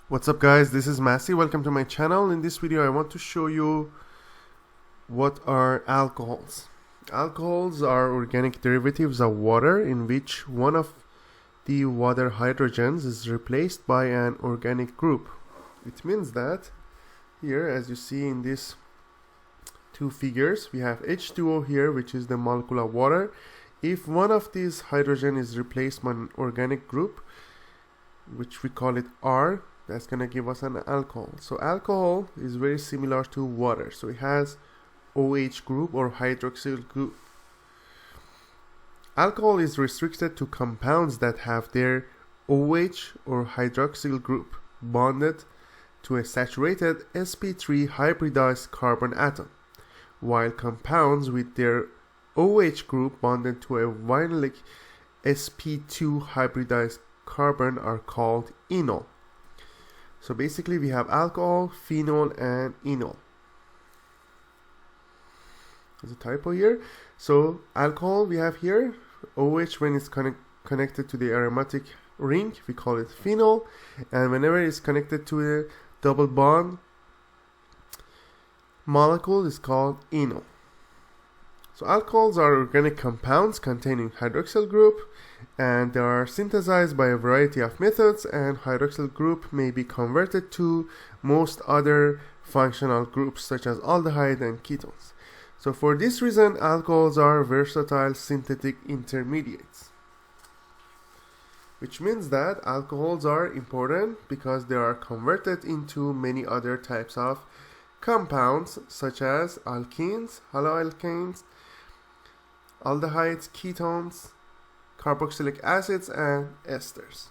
What's up guys, this is Masi. Welcome to my channel. In this video I want to show you what are alcohols. Alcohols are organic derivatives of water in which one of the water hydrogens is replaced by an organic group. It means that here, as you see in these two figures, we have H2O here, which is the molecule of water. If one of these hydrogen is replaced by an organic group, which we call it R, that's going to give us an alcohol. So alcohol is very similar to water. So it has OH group or hydroxyl group. Alcohol is restricted to compounds that have their OH or hydroxyl group bonded to a saturated sp3 hybridized carbon atom, while compounds with their OH group bonded to a vinylic sp2 hybridized carbon are called enol. So basically we have alcohol, phenol, and enol. There's a typo here. So alcohol we have here, OH when it's connected to the aromatic ring, we call it phenol, and whenever it's connected to a double bond molecule, it's called enol. So alcohols are organic compounds containing hydroxyl group, and they are synthesized by a variety of methods, and hydroxyl group may be converted to most other functional groups such as aldehyde and ketones. So for this reason, alcohols are versatile synthetic intermediates, which means that alcohols are important because they are converted into many other types of compounds such as alkenes, haloalkanes, aldehydes, ketones, carboxylic acids, and esters.